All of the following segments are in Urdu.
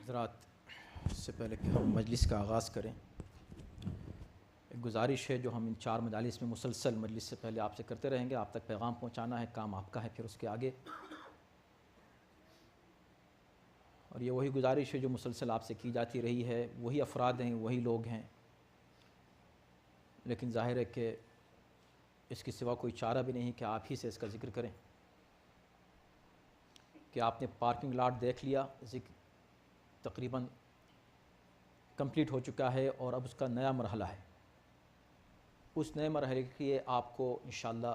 حضرات، اس سے پہلے کہ ہم مجلس کا آغاز کریں، ایک گزارش ہے جو ہم ان 4 مجالس میں مسلسل مجلس سے پہلے آپ سے کرتے رہیں گے۔ آپ تک پیغام پہنچانا ہے، کام آپ کا ہے پھر اس کے آگے۔ اور یہ وہی گزارش ہے جو مسلسل آپ سے کی جاتی رہی ہے، وہی افراد ہیں، وہی لوگ ہیں، لیکن ظاہر ہے کہ اس کے سوا کوئی چارہ بھی نہیں کہ آپ ہی سے اس کا ذکر کریں کہ آپ نے پارکنگ لاٹ دیکھ لیا، ذکر تقریباً کمپلیٹ ہو چکا ہے اور اب اس کا نیا مرحلہ ہے۔ اس نئے مرحلے کے لیے آپ کو انشاءاللہ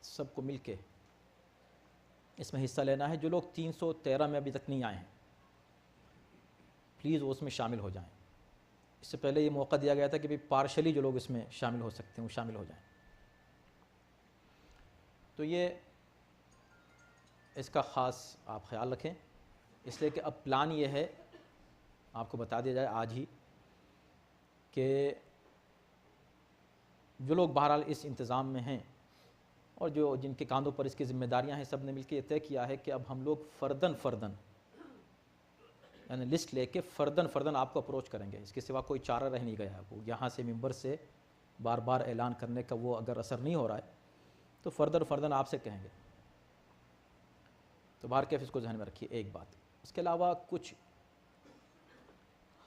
سب کو مل کے اس میں حصہ لینا ہے۔ جو لوگ 313 میں ابھی تک نہیں آئے ہیں، پلیز وہ اس میں شامل ہو جائیں۔ اس سے پہلے یہ موقع دیا گیا تھا کہ پارشلی جو لوگ اس میں شامل ہو سکتے ہیں وہ شامل ہو جائیں۔ تو یہ اس کا خاص آپ خیال رکھیں، اس لیے کہ اب پلان یہ ہے، آپ کو بتا دیا جائے آج ہی، کہ جو لوگ بہرحال اس انتظام میں ہیں اور جن کے کاندھوں پر اس کی ذمہ داریاں ہیں، سب نے مل کے یہ طے کیا ہے کہ اب ہم لوگ فرداً یعنی لسٹ لے کے فرداً آپ کو اپروچ کریں گے۔ اس کے سوا کوئی چارہ رہ نہیں گیا ہے۔ وہ یہاں سے ممبر سے بار بار اعلان کرنے کا وہ اگر اثر نہیں ہو رہا ہے تو فرداً آپ سے کہیں گے۔ تو بہر کیف اس کو ذہن میں رکھیے۔ ایک بات، اس کے علاوہ کچھ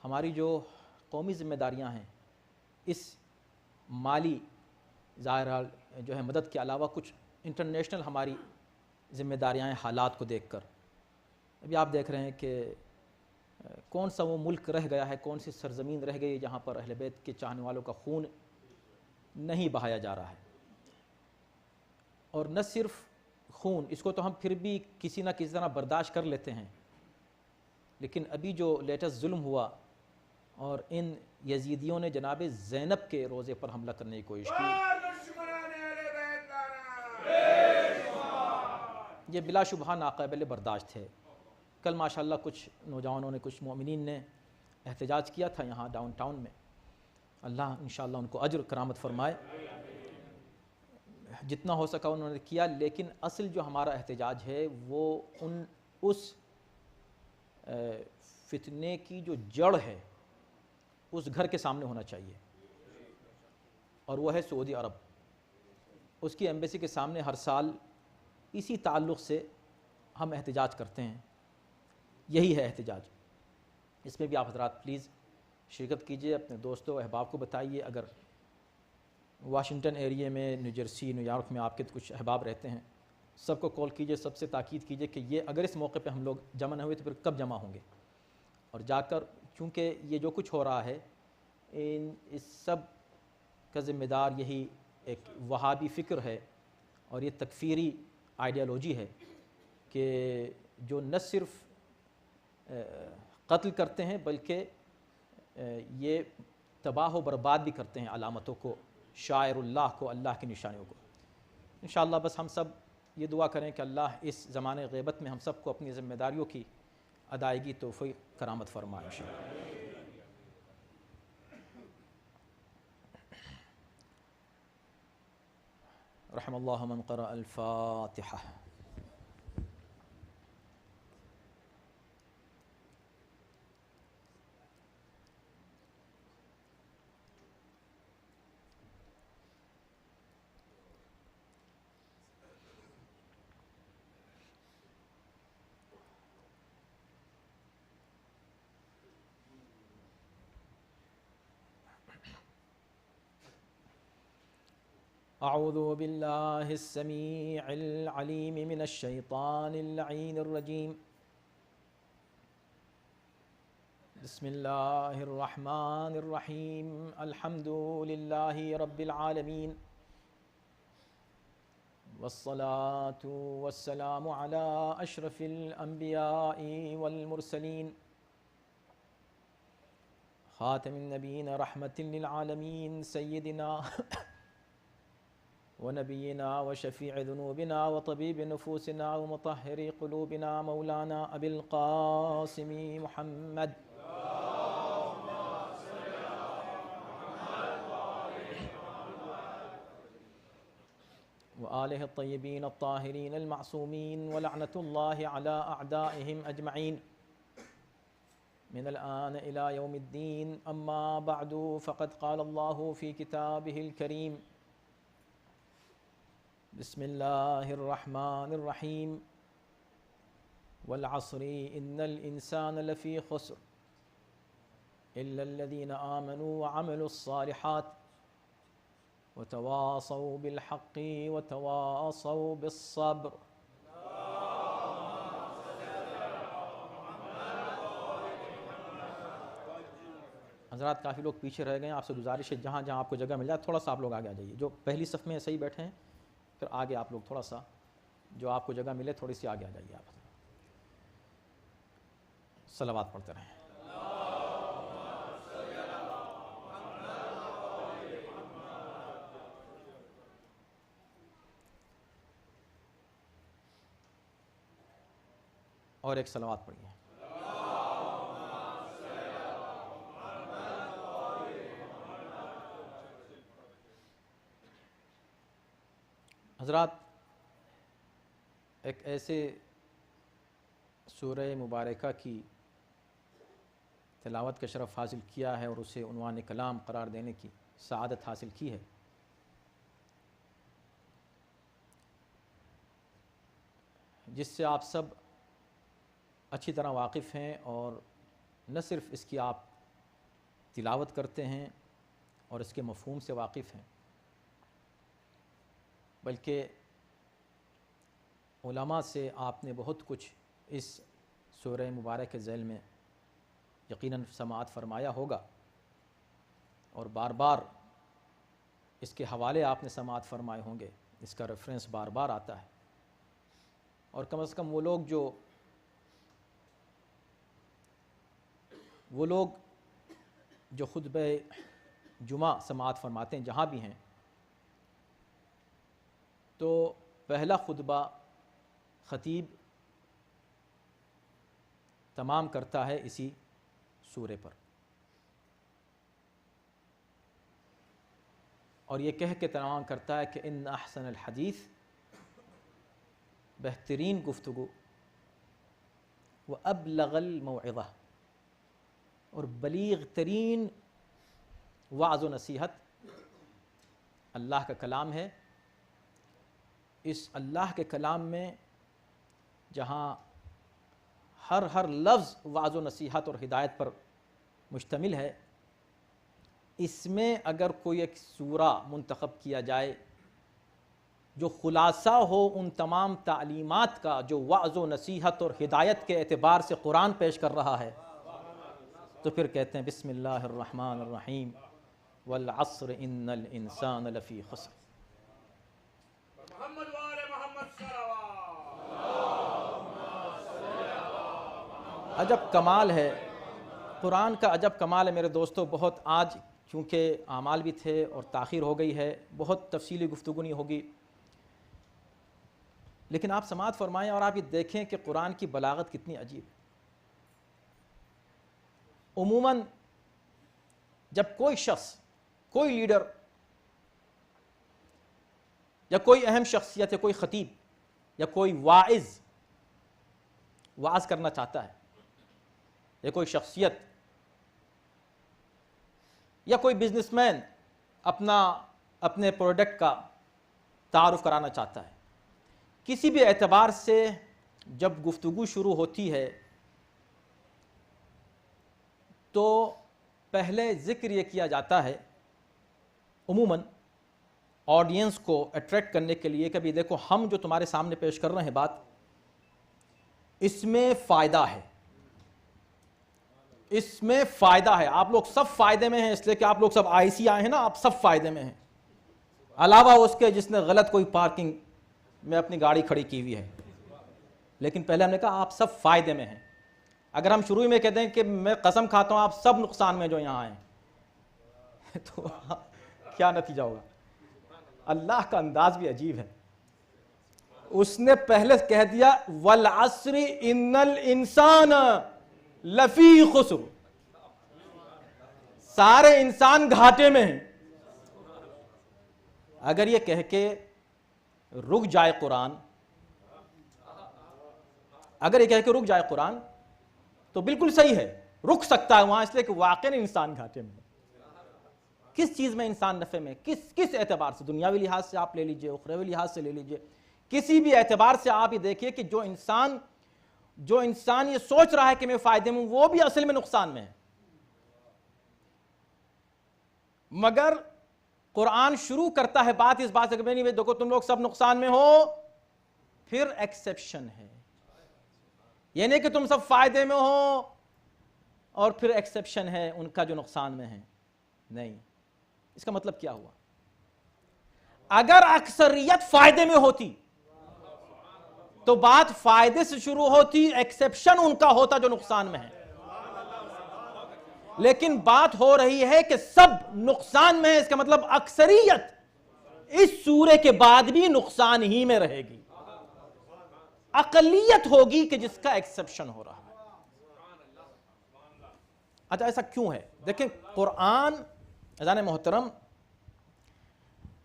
ہماری جو قومی ذمہ داریاں ہیں، اس مالی ظاہر جو ہے مدد کے علاوہ کچھ انٹرنیشنل ہماری ذمہ داریاں ہیں، حالات کو دیکھ کر۔ ابھی آپ دیکھ رہے ہیں کہ کون سا وہ ملک رہ گیا ہے، کون سی سرزمین رہ گئی ہے جہاں پر اہل بیت کے چاہنے والوں کا خون نہیں بہایا جا رہا ہے۔ اور نہ صرف خون، اس کو تو ہم پھر بھی کسی نہ کسی طرح برداشت کر لیتے ہیں، لیکن ابھی جو لیٹسٹ ظلم ہوا اور ان یزیدیوں نے جناب زینب کے روضے پر حملہ کرنے کی کوشش کی، یہ بلا شبہ ناقابل برداشت ہے۔ کل ماشاءاللہ کچھ نوجوانوں نے، کچھ مومنین نے احتجاج کیا تھا یہاں ڈاؤن ٹاؤن میں۔ اللہ انشاءاللہ ان کو اجر کرامت فرمائے، جتنا ہو سکا انہوں نے کیا، لیکن اصل جو ہمارا احتجاج ہے وہ اس فتنے کی جو جڑ ہے اس گھر کے سامنے ہونا چاہیے، اور وہ ہے سعودی عرب۔ اس کی ایمبیسی کے سامنے ہر سال اسی تعلق سے ہم احتجاج کرتے ہیں، یہی ہے احتجاج۔ اس میں بھی آپ حضرات پلیز شرکت کیجئے، اپنے دوستوں و احباب کو بتائیے۔ اگر واشنگٹن ایریے میں، نیو جرسی، نیو یارک میں آپ کے کچھ احباب رہتے ہیں، سب کو کال کیجئے، سب سے تاکید کیجئے کہ یہ اگر اس موقع پہ ہم لوگ جمع نہ ہوئے تو پھر کب جمع ہوں گے، اور جا کر، چونکہ یہ جو کچھ ہو رہا ہے اس سب کا ذمہ دار یہی ایک وہابی فکر ہے اور یہ تکفیری آئیڈیالوجی ہے کہ جو نہ صرف قتل کرتے ہیں بلکہ یہ تباہ و برباد بھی کرتے ہیں علامتوں کو، شاعر اللہ کو، اللہ کی نشانیوں کو۔ انشاءاللہ بس ہم سب یہ دعا کریں کہ اللہ اس زمانے غیبت میں ہم سب کو اپنی ذمہ داریوں کی ادائیگی توفیق کرامت فرمائے انشاءاللہ۔ رحم اللہ من قرأ الفاتحہ۔ اعوذ باللہ السمیع العلیم من الشیطان اللعین الرجیم، بسم اللہ الرحمن الرحیم، الحمد للہ رب العالمین، والصلاة والسلام علی اشرف الانبیاء والمرسلین، خاتم النبیین رحمت للعالمین، سیدنا ونبينا وشفيع ذنوبنا وطبيب نفوسنا ومطهر قلوبنا مولانا أبي القاسم محمد وآله الطيبين الطاهرين المعصومين ولعنة الله على أعدائهم أجمعين۔ من الآن إلى يوم الدين. أما بعد فقد قال الله في كتابه الكريم: بسم الله الرحمن الرحيم. والعصر إن الإنسان لفي خسر إلا الذين آمنوا وعملوا الصالحات وتواصوا بالحق وتواصوا بالصبر. حضرات کافی لوگ پیچھے رہ گئے ہیں، آپ سے گزارش ہے جہاں جہاں آپ کو جگہ مل جائے تھوڑا سا آپ لوگ آگے آ جائیے. جو پہلی صف میں صحیح بیٹھے ہیں پھر آگے آپ لوگ تھوڑا سا جو آپ کو جگہ ملے تھوڑی سی آگے آ جائیے. آپ صلوات پڑھتے رہیں. اور ایک صلوات پڑھیے. حضرات ایک ایسے سورہ مبارکہ کی تلاوت کا شرف حاصل کیا ہے اور اسے عنوان کلام قرار دینے کی سعادت حاصل کی ہے جس سے آپ سب اچھی طرح واقف ہیں، اور نہ صرف اس کی آپ تلاوت کرتے ہیں اور اس کے مفہوم سے واقف ہیں، بلکہ علماء سے آپ نے بہت کچھ اس سورہ مبارک کے ذیل میں یقیناً سماعت فرمایا ہوگا، اور بار بار اس کے حوالے آپ نے سماعت فرمائے ہوں گے، اس کا ریفرنس بار بار آتا ہے. اور کم از کم وہ لوگ جو خطبہ جمعہ سماعت فرماتے ہیں جہاں بھی ہیں، تو پہلا خطبہ خطیب تمام کرتا ہے اسی سورے پر، اور یہ کہہ کے تمام کرتا ہے کہ ان احسن الحدیث، بہترین گفتگو، و ابلغ الموعظہ، اور بلیغ ترین وعظ و نصیحت اللہ کا کلام ہے. اس اللہ کے کلام میں جہاں ہر لفظ وعظ و نصیحت اور ہدایت پر مشتمل ہے، اس میں اگر کوئی ایک سورہ منتخب کیا جائے جو خلاصہ ہو ان تمام تعلیمات کا جو وعظ و نصیحت اور ہدایت کے اعتبار سے قرآن پیش کر رہا ہے، تو پھر کہتے ہیں بسم اللہ الرحمن الرحیم والعصر ان الانسان لفی خسر. عجب کمال ہے قرآن کا، عجب کمال ہے میرے دوستو. بہت آج کیونکہ اعمال بھی تھے اور تاخیر ہو گئی ہے، بہت تفصیلی گفتگو نہیں ہوگی، لیکن آپ سماعت فرمائیں اور آپ یہ دیکھیں کہ قرآن کی بلاغت کتنی عجیب ہے. عموماً جب کوئی شخص، کوئی لیڈر یا کوئی اہم شخصیت یا کوئی خطیب یا کوئی واعظ کرنا چاہتا ہے، یا کوئی شخصیت یا کوئی بزنس مین اپنے پروڈکٹ کا تعارف کرانا چاہتا ہے، کسی بھی اعتبار سے جب گفتگو شروع ہوتی ہے تو پہلے ذکر یہ کیا جاتا ہے عموماً آڈینس کو اٹریکٹ کرنے کے لیے کہ بھی دیکھو ہم جو تمہارے سامنے پیش کر رہے ہیں بات، اس میں فائدہ ہے، اس میں فائدہ ہے، آپ لوگ سب فائدے میں ہیں، اس لیے کہ آپ لوگ سب آئی سی آئے ہیں نا، آپ سب فائدے میں ہیں، علاوہ اس کے جس نے غلط کوئی پارکنگ میں اپنی گاڑی کھڑی کی ہوئی ہے. لیکن پہلے ہم نے کہا آپ سب فائدے میں ہیں. اگر ہم شروع میں کہتے ہیں کہ میں قسم کھاتا ہوں آپ سب نقصان میں جو یہاں آئے تو کیا نتیجہ ہوگا؟ اللہ کا انداز بھی عجیب ہے. اس نے پہلے کہہ دیا والعصر ان الانسان لفی خسر، سارے انسان گھاٹے میں ہیں. اگر یہ کہہ کے رک جائے قرآن، اگر یہ کہہ کے رک جائے قرآن تو بالکل صحیح ہے، رک سکتا ہے وہاں، اس لیے کہ واقعی انسان گھاٹے میں ہے۔ کس چیز میں انسان نفع میں، کس اعتبار سے؟ دنیاوی لحاظ سے آپ لے لیجئے، اخروی لحاظ سے لے لیجئے، کسی بھی اعتبار سے آپ یہ دیکھیے کہ جو انسان یہ سوچ رہا ہے کہ میں فائدے میں ہوں، وہ بھی اصل میں نقصان میں ہے۔ مگر قرآن شروع کرتا ہے بات اس بات سے کہ نہیں دیکھو تم لوگ سب نقصان میں ہو، پھر ایکسیپشن ہے، یہ نہیں کہ تم سب فائدے میں ہو اور پھر ایکسیپشن ہے ان کا جو نقصان میں ہے، نہیں۔ اس کا مطلب کیا ہوا؟ اگر اکثریت فائدے میں ہوتی تو بات فائدے سے شروع ہوتی، ایکسیپشن ان کا ہوتا جو نقصان میں ہے، لیکن بات ہو رہی ہے کہ سب نقصان میں ہے، اس کا مطلب اکثریت اس سورے کے بعد بھی نقصان ہی میں رہے گی، اقلیت ہوگی کہ جس کا ایکسیپشن ہو رہا ہے۔ اچھا ایسا کیوں ہے؟ دیکھیں قرآن عزیزان محترم،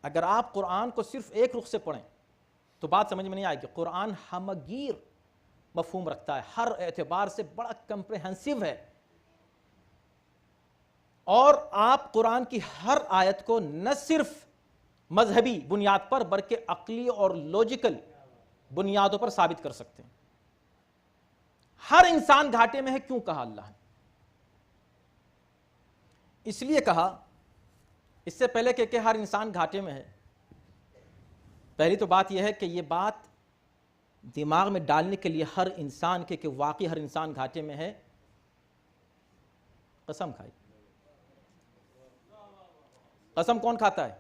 اگر آپ قرآن کو صرف ایک رخ سے پڑھیں تو بات سمجھ میں نہیں آئے گی۔ قرآن ہمگیر مفہوم رکھتا ہے، ہر اعتبار سے بڑا کمپریہنسو ہے، اور آپ قرآن کی ہر آیت کو نہ صرف مذہبی بنیاد پر بلکہ عقلی اور لوجیکل بنیادوں پر ثابت کر سکتے ہیں۔ ہر انسان گھاٹے میں ہے، کیوں کہا اللہ نے؟ اس لیے کہا، اس سے پہلے کہ ہر انسان گھاٹے میں ہے، پہلی تو بات یہ ہے کہ یہ بات دماغ میں ڈالنے کے لیے ہر انسان کے کہ واقعی ہر انسان گھاٹے میں ہے، قسم کھائی۔ قسم کون کھاتا ہے؟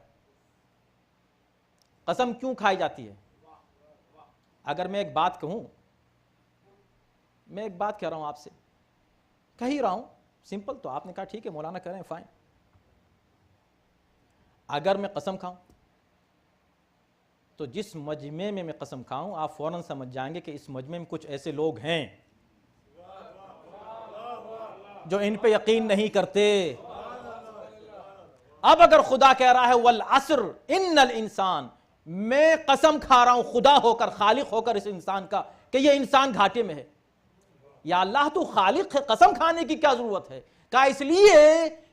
قسم کیوں کھائی جاتی ہے؟ اگر میں ایک بات کہوں، میں ایک بات کہہ رہا ہوں آپ سے، کہہ ہی رہا ہوں سمپل، تو آپ نے کہا ٹھیک ہے مولانا کہہ رہے ہیں فائن۔ اگر میں قسم کھاؤں تو جس مجمع میں میں قسم کھاؤں آپ فوراً سمجھ جائیں گے کہ اس مجمع میں کچھ ایسے لوگ ہیں جو ان پہ یقین نہیں کرتے۔ اب اگر خدا کہہ رہا ہے والعصر ان الانسان، میں قسم کھا رہا ہوں خدا ہو کر، خالق ہو کر اس انسان کا کہ یہ انسان گھاٹے میں ہے، یا اللہ تو خالق ہے، قسم کھانے کی کیا ضرورت ہے؟ کہا اس لیے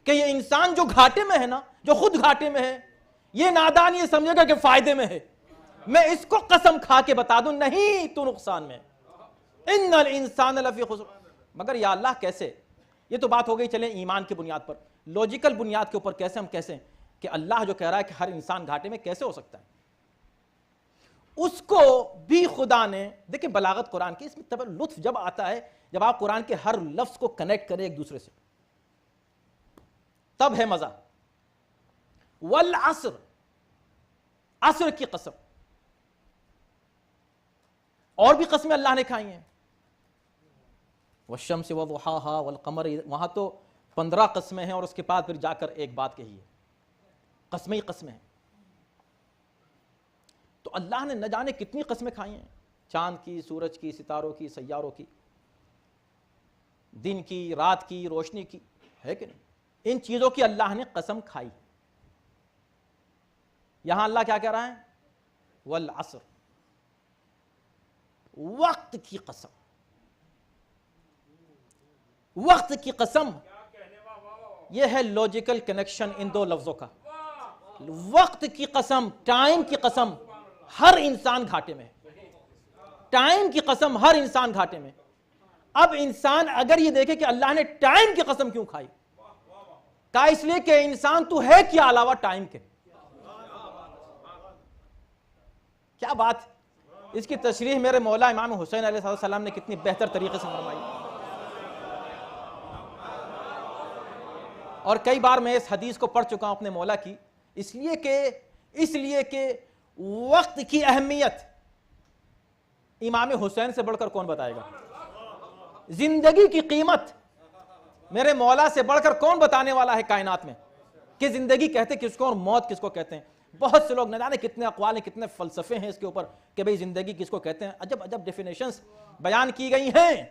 کہ یہ انسان جو گھاٹے میں ہے نا، جو خود گھاٹے میں ہے، یہ نادان یہ سمجھے گا کہ فائدے میں ہے، میں اس کو قسم کھا کے بتا دوں نہیں تو نقصان میں، ان الانسان لفی خسر۔ مگر یا اللہ کیسے؟ یہ تو بات ہو گئی چلیں ایمان کی بنیاد پر، لوجیکل بنیاد کے اوپر کیسے ہم کیسے کہ اللہ جو کہہ رہا ہے کہ ہر انسان گھاٹے میں، کیسے ہو سکتا ہے؟ اس کو بھی خدا نے، دیکھیں بلاغت قرآن کی، اس میں تب لطف جب آتا ہے جب آپ قرآن کے ہر لفظ کو کنیکٹ کریں ایک دوسرے سے، تب ہے مزہ۔ والعصر، عصر کی قسم، اور بھی قسمیں اللہ نے کھائی ہیں، والشمس وضحاها والقمر، وہاں تو 15 قسمیں ہیں اور اس کے بعد پھر جا کر ایک بات کہی ہے، قسمیں ہی قسمیں ہیں۔ تو اللہ نے نہ جانے کتنی قسمیں کھائی ہیں، چاند کی، سورج کی، ستاروں کی، سیاروں کی، دن کی، رات کی، روشنی کی، ہے کہ نہیں؟ ان چیزوں کی اللہ نے قسم کھائی۔ یہاں اللہ کیا کہہ رہا ہے؟ والعصر، وقت کی قسم، وقت کی قسم، یہ ہے لوجیکل کنیکشن ان دو لفظوں کا۔ وقت کی قسم، ٹائم کی قسم، ہر انسان گھاٹے میں، ٹائم کی قسم، ہر انسان گھاٹے میں۔ اب انسان اگر یہ دیکھے کہ اللہ نے ٹائم کی قسم کیوں کھائی، کہا اس لیے کہ انسان تو ہے کیا علاوہ ٹائم کے؟ کیا بات! اس کی تشریح میرے مولا امام حسین علیہ السلام نے کتنی بہتر طریقے سے فرمائی، اور کئی بار میں اس حدیث کو پڑھ چکا ہوں اپنے مولا کی، اس لیے کہ وقت کی اہمیت امام حسین سے بڑھ کر کون بتائے گا؟ زندگی کی قیمت میرے مولا سے بڑھ کر کون بتانے والا ہے کائنات میں کہ زندگی کہتے کس کو اور موت کس کو کہتے ہیں؟ بہت سے لوگ نہ جانے کتنے اقوال ہیں، کتنے فلسفے ہیں اس کے اوپر کہ بھئی زندگی کس کو کہتے ہیں، عجب عجب ڈیفینیشنز بیان کی گئی ہیں،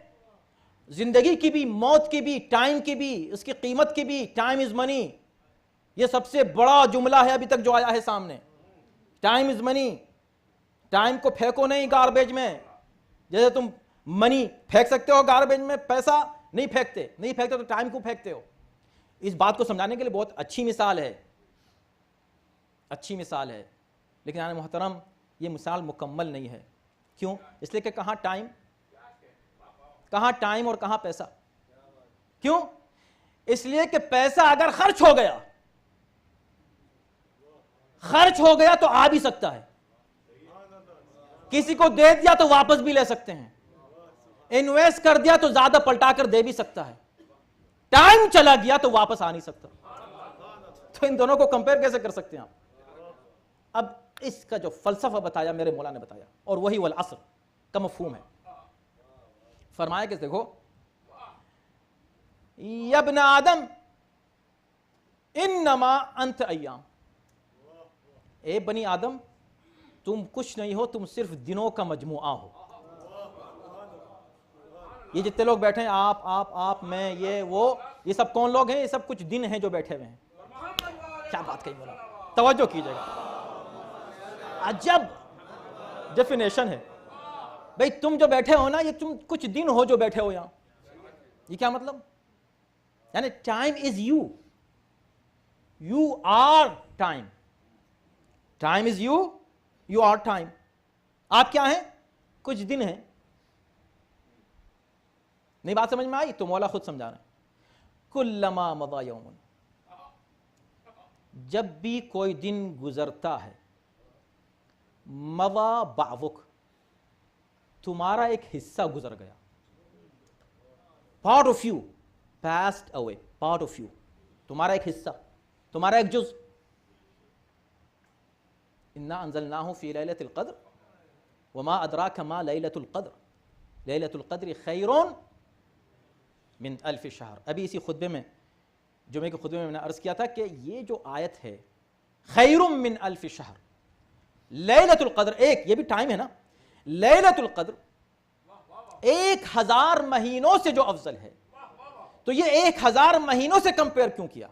زندگی کی بھی، موت کی بھی، ٹائم کی بھی، اس کی قیمت کی بھی۔ ٹائم از منی، یہ سب سے بڑا جملہ ہے ابھی تک جو آیا ہے سامنے۔ ٹائم از منی، ٹائم کو پھینکو نہیں گاربیج میں، جیسے تم منی پھینک سکتے ہو گاربیج میں، پیسہ نہیں پھینکتے تو ٹائم کیوں پھینکتے ہو؟ اس بات کو سمجھانے کے لیے بہت اچھی مثال ہے، لیکن آنے محترم یہ مثال مکمل نہیں ہے. کیوں؟ اس لیے کہ کہاں ٹائم اور کہاں پیسہ. کیوں؟ اس لیے کہ پیسہ اگر خرچ ہو گیا تو آ بھی سکتا ہے، کسی کو دے دیا تو واپس بھی لے سکتے ہیں، انویسٹ کر دیا تو زیادہ پلٹا کر دے بھی سکتا ہے، ٹائم چلا گیا تو واپس آ نہیں سکتا. تو ان دونوں کو کمپیئر کیسے کر سکتے ہیں آپ؟ اب اس کا جو فلسفہ بتایا میرے مولا نے بتایا، اور وہی والعصر کا مفہوم ہے. فرمایا کہ دیکھو یا ابن آدم انما انت ایام، اے بنی آدم تم کچھ نہیں ہو، تم صرف دنوں کا مجموعہ ہو. یہ جتنے لوگ بیٹھے ہیں، آپ میں، یہ سب کون لوگ ہیں؟ یہ سب کچھ دن ہیں جو بیٹھے ہوئے ہیں. کیا بات کہی مولا، توجہ کیجئے گا، عجب ڈیفینیشن ہے. بھئی تم جو بیٹھے ہو نا، یہ تم کچھ دن ہو جو بیٹھے ہو یہاں. یہ کیا مطلب؟ یعنی time is your time. Time is your time. آپ کیا ہیں؟ کچھ دن ہیں. نہیں بات سمجھ میں آئی؟ تو مولا خود سمجھا رہے ہیں. کلما مضى یوم، جب بھی کوئی دن گزرتا ہے، مضى بعضک، تمہارا ایک حصہ گزر گیا. Part of you passed away، part of you, تمہارا ایک حصہ، تمہارا ایک جز. انا انزلناہ فی لیلۃ القدر وما ادراک ما لیلۃ القدر، لیلۃ القدر خیر من الف شہر. ابھی اسی خطبے میں، جمعے کے خطبے میں نے عرض کیا تھا کہ یہ جو آیت ہے خیر من الف شہر، لیلۃ القدر، ایک یہ بھی ٹائم ہے نا، لیلۃ القدر 1000 مہینوں سے جو افضل ہے. تو یہ 1000 مہینوں سے کمپیئر کیوں کیا؟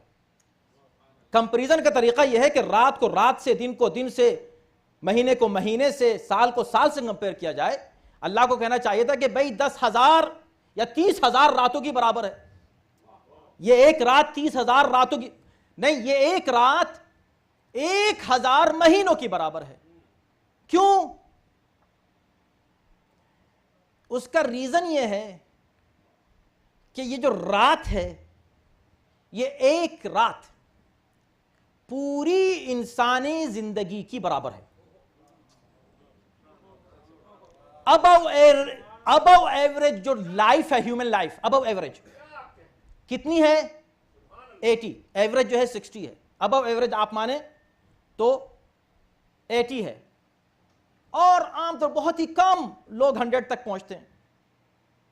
کمپیریزن کا طریقہ یہ ہے کہ رات کو رات سے، دن کو دن سے، مہینے کو مہینے سے، سال کو سال سے کمپیئر کیا جائے. اللہ کو کہنا چاہیے تھا کہ بھئی 10,000 یا 30,000 راتوں کی برابر ہے. یہ ایک رات 30,000 راتوں کی نہیں، یہ ایک رات 1000 مہینوں کی برابر ہے. کیوں؟ اس کا ریزن یہ ہے کہ یہ جو رات ہے، یہ ایک رات پوری انسانی زندگی کی برابر ہے. ابو ایوریج جو لائف ہے، ہیومن لائف، ابو ایوریج کتنی ہے؟ 80. ایوریج جو ہے 60 ہے. ابو ایوریج آپ مانے تو 80 ہے. اور عام طور بہت ہی کم لوگ 100 تک پہنچتے ہیں.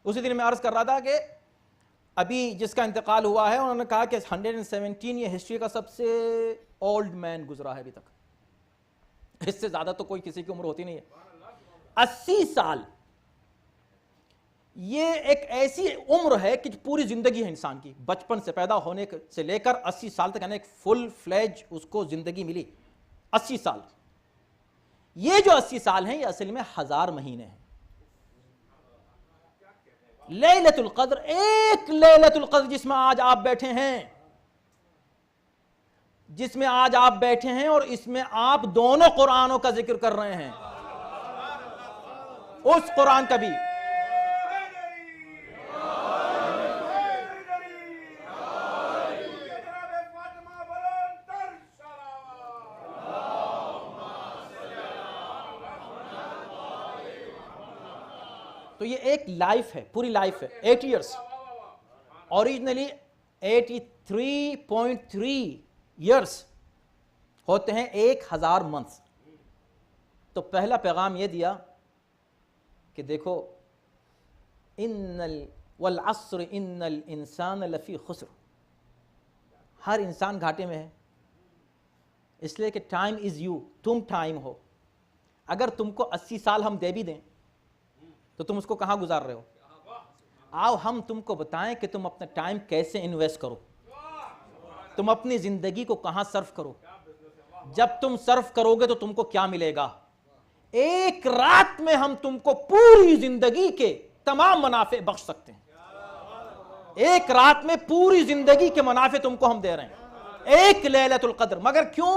اسی دن میں عرض کر رہا تھا کہ ابھی جس کا انتقال ہوا ہے، انہوں نے کہا کہ 117 یہ ہسٹری کا سب سے اولڈ مین گزرا ہے ابھی تک. اس سے زیادہ تو کوئی کسی کی عمر ہوتی نہیں ہے. 80 سال یہ ایک ایسی عمر ہے کہ پوری زندگی ہے انسان کی، بچپن سے پیدا ہونے سے لے کر 80 سال تک، یعنی ایک فل فلیج اس کو زندگی ملی. 80 سال. یہ جو 80 سال ہیں یہ اصل میں 1000 مہینے ہیں. لیلۃ القدر، ایک لیلۃ القدر جس میں آج آپ بیٹھے ہیں، اور اس میں آپ دونوں قرآنوں کا ذکر کر رہے ہیں. اس قرآن کا بھی تو یہ ایک لائف ہے، پوری لائف ہے. 8 ایئرس، اوریجنلی 83.3 ایئرس ہوتے ہیں 1000 منتھس. تو پہلا پیغام یہ دیا کہ دیکھو والعصر ان الانسان لفی خسر، ہر انسان گھاٹے میں ہے. اس لیے کہ ٹائم از یو، تم ٹائم ہو. اگر تم کو 80 سال ہم دے بھی دیں تو تم اس کو کہاں گزار رہے ہو؟ آؤ ہم تم کو بتائیں کہ تم اپنا ٹائم کیسے انویسٹ کرو، تم اپنی زندگی کو کہاں صرف کرو. جب تم صرف کرو گے تو تم کو کیا ملے گا؟ ایک رات میں ہم تم کو پوری زندگی کے تمام منافع بخش سکتے ہیں. ایک رات میں پوری زندگی کے منافع تم کو ہم دے رہے ہیں، ایک لیلۃ القدر. مگر کیوں؟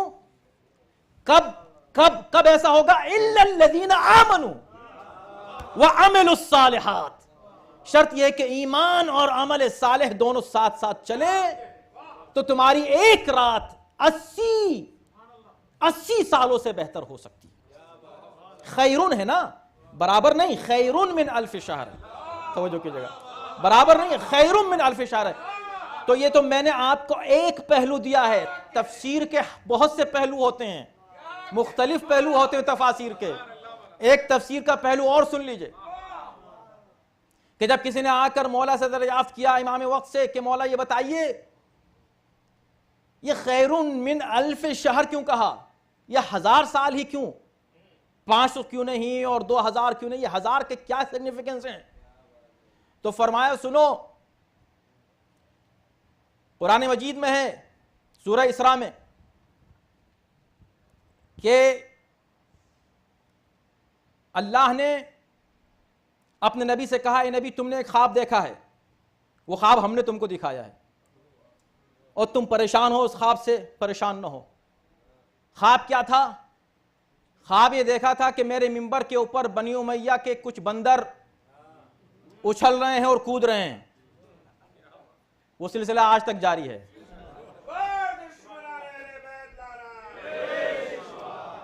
کب ایسا ہوگا؟ الا الذین آمنوا وعملوا الصالحات. شرط یہ کہ ایمان اور عمل صالح دونوں ساتھ ساتھ چلیں تو تمہاری ایک رات 80 سالوں سے بہتر ہو سکتی. خیرون ہے نا، برابر نہیں، خیرون من الف شہر. توجہ کی جگہ برابر نہیں ہے، خیرون من الف شہر ہے. تو یہ تو میں نے آپ کو ایک پہلو دیا ہے. تفسیر کے بہت سے پہلو ہوتے ہیں، مختلف پہلو ہوتے ہیں تفاسیر کے. ایک تفسیر کا پہلو اور سن لیجئے کہ جب کسی نے آ کر مولا سے دریافت کیا امام وقت سے کہ مولا یہ بتائیے یہ خیرون من الف شہر کیوں کہا؟ یہ 1000 سال ہی کیوں؟ 500 کیوں نہیں اور 2000 کیوں نہیں؟ یہ 1000 کے کیا سگنیفیکنس ہیں؟ تو فرمایا سنو، قرآن مجید میں ہے سورہ اسراء میں کہ اللہ نے اپنے نبی سے کہا اے نبی تم نے ایک خواب دیکھا ہے، وہ خواب ہم نے تم کو دکھایا ہے اور تم پریشان ہو اس خواب سے، پریشان نہ ہو. خواب کیا تھا؟ خواب یہ دیکھا تھا کہ میرے منبر کے اوپر بنی امیہ کے کچھ بندر اچھل رہے ہیں اور کود رہے ہیں. وہ سلسلہ آج تک جاری ہے.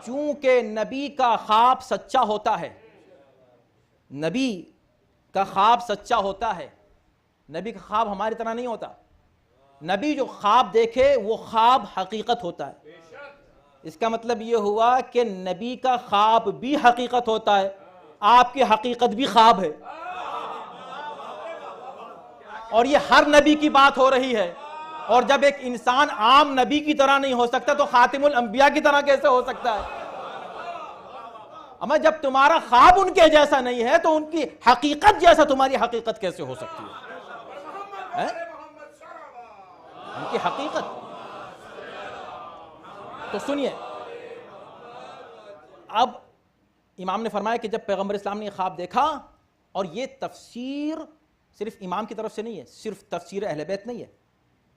چونکہ نبی کا خواب سچا ہوتا ہے، نبی کا خواب سچا ہوتا ہے، نبی کا خواب ہماری طرح نہیں ہوتا. نبی جو خواب دیکھے وہ خواب حقیقت ہوتا ہے. اس کا مطلب یہ ہوا کہ نبی کا خواب بھی حقیقت ہوتا ہے، آپ کی حقیقت بھی خواب ہے. اور یہ ہر نبی کی بات ہو رہی ہے. اور جب ایک انسان عام نبی کی طرح نہیں ہو سکتا تو خاتم الانبیاء کی طرح کیسے ہو سکتا ہے؟ اما جب تمہارا خواب ان کے جیسا نہیں ہے تو ان کی حقیقت جیسا تمہاری حقیقت کیسے ہو سکتی ہے؟ ان کی حقیقت. تو سنیے، اب امام نے فرمایا کہ جب پیغمبر اسلام نے یہ خواب دیکھا، اور یہ تفسیر صرف امام کی طرف سے نہیں ہے، صرف تفسیر اہل بیت نہیں ہے،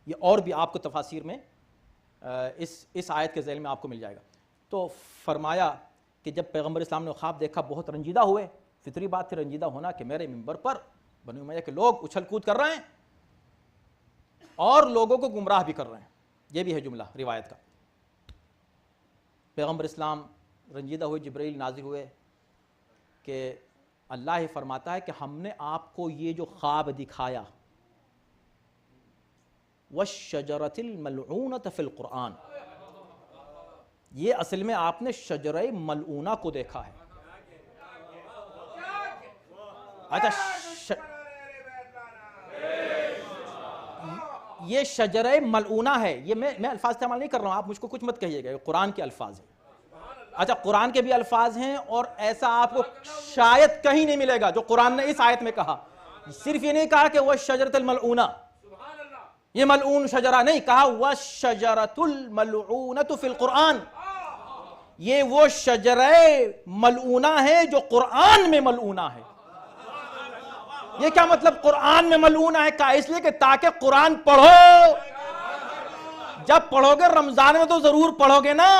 یہ اور بھی آپ کو تفاسیر میں اس آیت کے ذیل میں آپ کو مل جائے گا. تو فرمایا کہ جب پیغمبر اسلام نے خواب دیکھا بہت رنجیدہ ہوئے. فطری بات تھی رنجیدہ ہونا کہ میرے منبر پر بنی امیہ کے لوگ اچھل کود کر رہے ہیں اور لوگوں کو گمراہ بھی کر رہے ہیں. یہ بھی ہے جملہ روایت کا. پیغمبر اسلام رنجیدہ ہوئے، جبرائیل نازل ہوئے کہ اللہ ہی فرماتا ہے کہ ہم نے آپ کو یہ جو خواب دکھایا وَالشَّجَرَةِ الْمَلْعُونَةَ فِي الْقُرْآنِ، یہ اصل میں آپ نے شجرہ ملعونہ کو دیکھا ہے. اچھا یہ شجرہ ملعونہ ہے، یہ میں الفاظ استعمال نہیں کر رہا ہوں، آپ مجھ کو کچھ مت کہیے گا، یہ قرآن کے الفاظ ہیں. اچھا قرآن کے بھی الفاظ ہیں اور ایسا آپ کو شاید کہیں نہیں ملے گا جو قرآن نے اس آیت میں کہا. صرف یہ نہیں کہا کہ وَالشَّجَرَةَ الْمَلْعُونَةَ، یہ ملعون شجرہ نہیں کہا، وَالشَّجَرَةُ الْمَلْعُونَةُ فِي الْقُرْآنِ، یہ وہ شجرہ ملعونہ ہے جو قرآن میں ملعونہ ہے. یہ کیا مطلب قرآن میں ملعونہ ہے؟ کہا اس لیے کہ تاکہ قرآن پڑھو. جب پڑھو گے رمضان میں تو ضرور پڑھو گے نا.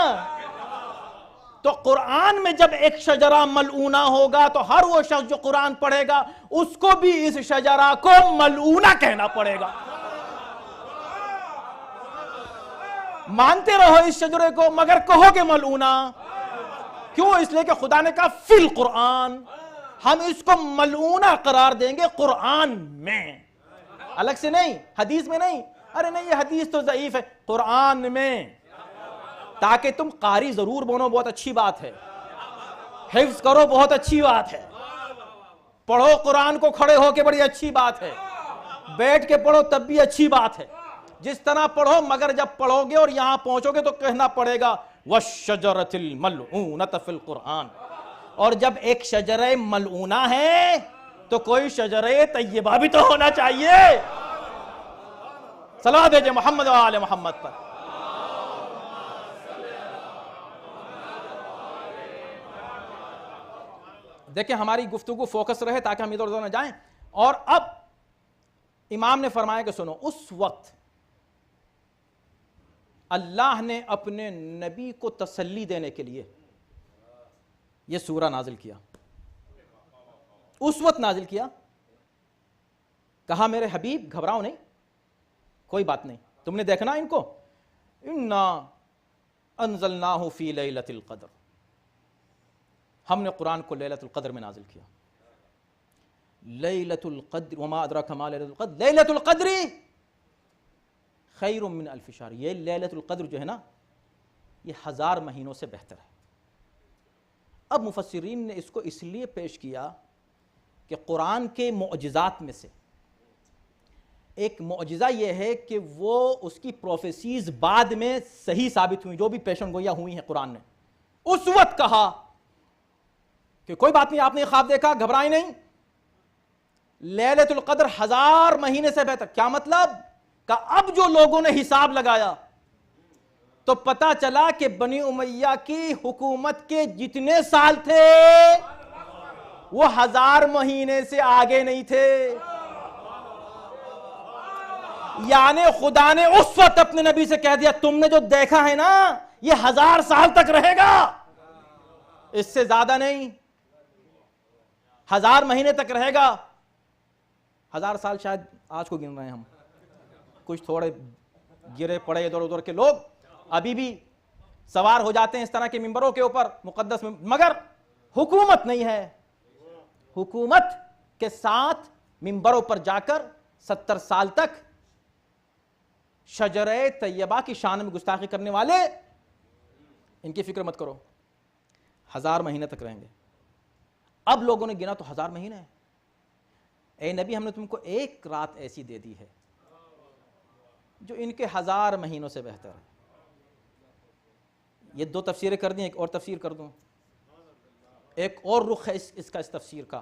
تو قرآن میں جب ایک شجرہ ملعونہ ہوگا تو ہر وہ شخص جو قرآن پڑھے گا اس کو بھی اس شجرہ کو ملعونہ کہنا پڑے گا. مانتے رہو اس شجرے کو مگر کہو کہ ملعونہ. کیوں؟ اس لیے کہ خدا نے کہا فی القرآن، ہم اس کو ملعونہ قرار دیں گے قرآن میں، الگ سے نہیں، حدیث میں نہیں. ارے نہیں یہ حدیث تو ضعیف ہے، قرآن میں. تاکہ تم قاری ضرور بنو، بہت اچھی بات ہے، حفظ کرو بہت اچھی بات ہے، پڑھو قرآن کو کھڑے ہو کے بڑی اچھی بات ہے، بیٹھ کے پڑھو تب بھی اچھی بات ہے، جس طرح پڑھو. مگر جب پڑھو گے اور یہاں پہنچو گے تو کہنا پڑے گا وَالشَّجَرَةِ الْمَلْعُونَةَ فِي الْقُرْآنِ. اور جب ایک شجرہ ملعونہ ہے تو کوئی شجرہ طیبہ بھی تو ہونا چاہیے. صلوات بھیجے محمد و آل محمد پر. دیکھیں ہماری گفتگو فوکس رہے تاکہ ہم ادھر ادھر نہ جائیں. اور اب امام نے فرمایا کہ سنو، اس وقت اللہ نے اپنے نبی کو تسلی دینے کے لیے یہ سورہ نازل کیا. اس وقت نازل کیا، کہا میرے حبیب گھبراؤ نہیں، کوئی بات نہیں، تم نے دیکھنا ان کو، انا انزلناہ فی لیلۃ القدر، ہم نے قرآن کو لیلۃ القدر میں نازل کیا. لیلۃ القدر وما ادراک ما لیلۃ القدر، لیلۃ القدر خیر من الف شہر. یہ لیلۃ القدر جو ہے نا، یہ 1000 مہینوں سے بہتر ہے. اب مفسرین نے اس کو اس لیے پیش کیا کہ قرآن کے معجزات میں سے ایک معجزہ یہ ہے کہ وہ اس کی پروفیسیز بعد میں صحیح ثابت ہوئی، جو بھی پیشن گوئیاں ہوئی ہیں قرآن نے. اس وقت کہا کہ کوئی بات نہیں، آپ نے خواب دیکھا، گھبرائیں نہیں، لیلۃ القدر 1000 مہینے سے بہتر. کیا مطلب؟ کہ اب جو لوگوں نے حساب لگایا تو پتا چلا کہ بنی امیہ کی حکومت کے جتنے سال تھے وہ 1000 مہینے سے آگے نہیں تھے. یعنی خدا نے اس وقت اپنے نبی سے کہہ دیا تم نے جو دیکھا ہے نا یہ 1000 سال تک رہے گا، اس سے زیادہ نہیں، 1000 مہینے تک رہے گا. 1000 سال شاید آج کو گن رہے ہیں ہم، کچھ تھوڑے گرے پڑے ادھر ادھر کے لوگ ابھی بھی سوار ہو جاتے ہیں اس طرح کے ممبروں کے اوپر مقدس مگر حکومت نہیں ہے. حکومت کے ساتھ ممبروں پر جا کر 70 سال تک شجرہ طیبہ کی شان میں گستاخی کرنے والے، ان کی فکر مت کرو، 1000 مہینے تک رہیں گے. اب لوگوں نے گنا تو 1000 مہینے ہیں. اے نبی، ہم نے تم کو ایک رات ایسی دے دی ہے جو ان کے 1000 مہینوں سے بہتر ہے. یہ 2 تفسیریں کر دیں، ایک اور تفسیر کر دوں. ایک اور رخ ہے اس کا، اس تفسیر کا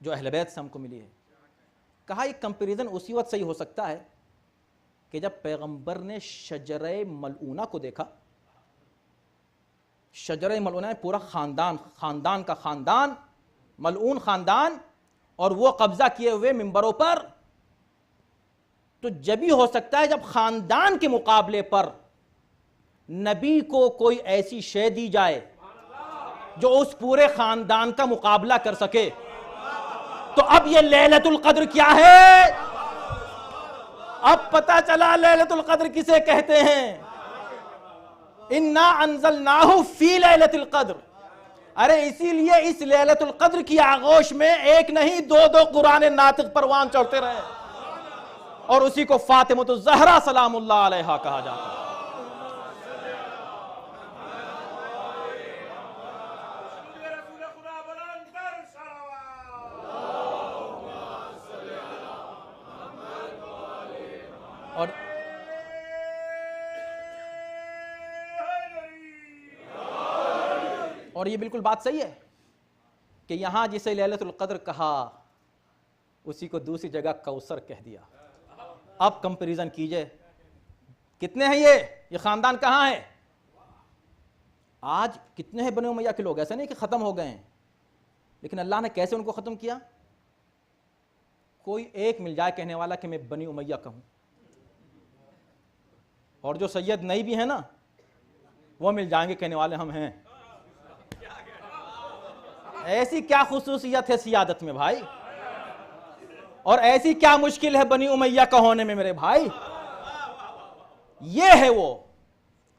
جو اہل بیت سے ہم کو ملی ہے. کہا یہ کمپیریزن اسی وقت صحیح ہو سکتا ہے کہ جب پیغمبر نے شجرہ ملعونہ کو دیکھا. شجرہ ملعونہ پورا خاندان کا خاندان، ملعون خاندان، اور وہ قبضہ کیے ہوئے ممبروں پر. تو جب ہی ہو سکتا ہے جب خاندان کے مقابلے پر نبی کو کوئی ایسی شے دی جائے جو اس پورے خاندان کا مقابلہ کر سکے. تو اب یہ لیلۃ القدر کیا ہے؟ اب پتہ چلا لیلۃ القدر کسے کہتے ہیں. انا انزلناہ فی لیلۃ القدر. ارے اسی لیے اس لیلۃ القدر کی آغوش میں ایک نہیں 2 قرآن ناطق پروان چڑھتے رہے، اور اسی کو فاطمۃ الزہرا سلام اللہ علیہا کہا جاتا ہے. اور یہ بالکل بات صحیح ہے کہ یہاں جسے لیلۃ القدر کہا اسی کو دوسری جگہ کوثر کہہ دیا. اب کمپیریزن کیجئے، کتنے ہیں یہ خاندان کہاں ہے؟ آج کتنے ہیں بنی امیہ کے لوگ؟ ایسا نہیں کہ ختم ہو گئے ہیں، لیکن اللہ نے کیسے ان کو ختم کیا؟ کوئی ایک مل جائے کہنے والا کہ میں بنی امیہ کہوں، اور جو سید نئی بھی ہیں نا وہ مل جائیں گے کہنے والے ہم ہیں. ایسی کیا خصوصیت ہے سیادت میں بھائی، اور ایسی کیا مشکل ہے بنی امیہ کا ہونے میں میرے بھائی؟ یہ ہے وہ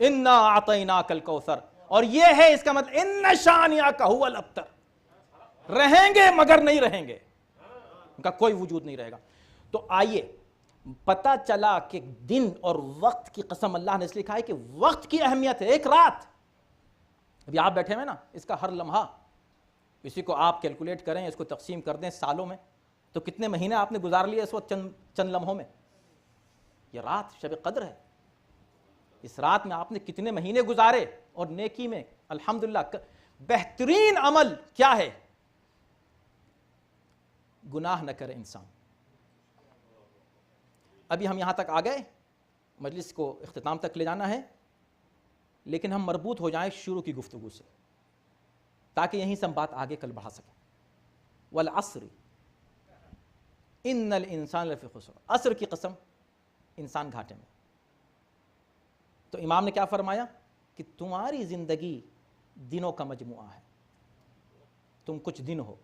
انا اعطیناک الکوثر، اور یہ ہے اس کا مطلب ان شانئک ھو الابتر. رہیں گے مگر نہیں رہیں گے، ان کا کوئی وجود نہیں رہے گا. تو آئیے پتہ چلا کہ دن اور وقت کی قسم اللہ نے اس لیے کہا ہے کہ وقت کی اہمیت ہے. ایک رات، ابھی آپ بیٹھے ہوئے نا، اس کا ہر لمحہ اسی کو آپ کیلکولیٹ کریں، اس کو تقسیم کر دیں سالوں میں، تو کتنے مہینے آپ نے گزار لیے اس وقت چند لمحوں میں. یہ رات شب قدر ہے، اس رات میں آپ نے کتنے مہینے گزارے، اور نیکی میں الحمدللہ بہترین عمل کیا ہے؟ گناہ نہ کرے انسان. ابھی ہم یہاں تک آ گئے، مجلس کو اختتام تک لے جانا ہے، لیکن ہم مربوط ہو جائیں شروع کی گفتگو سے تاکہ یہیں سے ہم بات آگے کل بڑھا سکیں. والعصر ان الانسان لفی خسر، عصر کی قسم انسان گھاٹے میں. تو امام نے کیا فرمایا کہ تمہاری زندگی دنوں کا مجموعہ ہے، تم کچھ دن ہو،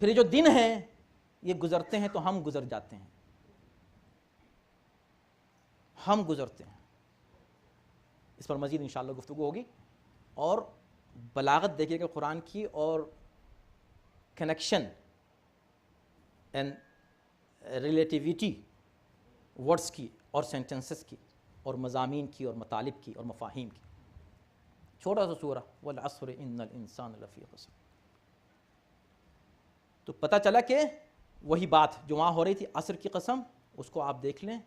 پھر یہ جو دن ہیں یہ گزرتے ہیں تو ہم گزر جاتے ہیں، ہم گزرتے ہیں. اس پر مزید انشاءاللہ گفتگو ہوگی. اور بلاغت دیکھیے کہ قرآن کی اور کنیکشن اینڈ ریلیٹیویٹی ورڈز کی اور سینٹنسز کی اور مضامین کی اور مطالب کی اور مفاہیم کی. چھوٹا سا سورہ والعصر ان الانسان لفی خسر. تو پتہ چلا کہ وہی بات جو وہاں ہو رہی تھی عصر کی قسم، اس کو آپ دیکھ لیں.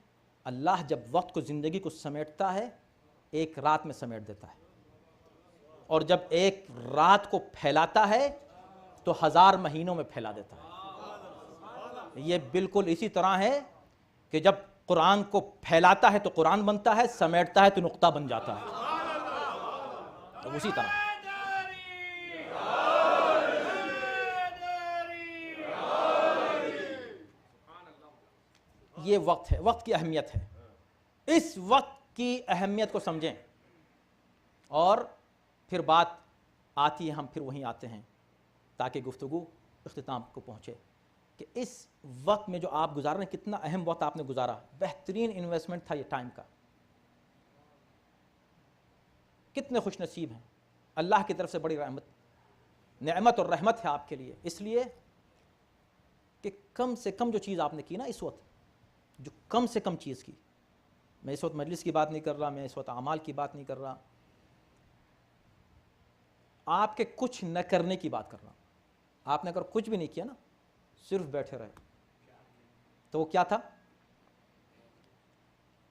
اللہ جب وقت کو زندگی کو سمیٹتا ہے ایک رات میں سمیٹ دیتا ہے، اور جب ایک رات کو پھیلاتا ہے تو 1000 مہینوں میں پھیلا دیتا ہے. یہ بالکل اسی طرح ہے کہ جب قرآن کو پھیلاتا ہے تو قرآن بنتا ہے، سمیٹتا ہے تو نقطہ بن جاتا ہے. تو اسی طرح یہ وقت ہے، وقت کی اہمیت ہے. اس وقت کی اہمیت کو سمجھیں. اور پھر بات آتی ہے، ہم پھر وہیں آتے ہیں تاکہ گفتگو اختتام کو پہنچے کہ اس وقت میں جو آپ گزار رہے ہیں کتنا اہم وقت آپ نے گزارا. بہترین انویسٹمنٹ تھا یہ ٹائم کا. کتنے خوش نصیب ہیں، اللہ کی طرف سے بڑی نعمت اور رحمت ہے آپ کے لیے. اس لیے کہ کم سے کم جو چیز آپ نے کی نا اس وقت، جو کم سے کم چیز کی، میں اس وقت مجلس کی بات نہیں کر رہا، میں اس وقت اعمال کی بات نہیں کر رہا، آپ کے کچھ نہ کرنے کی بات کر رہا ہوں. آپ نے اگر کچھ بھی نہیں کیا نا، صرف بیٹھے رہے، تو وہ کیا تھا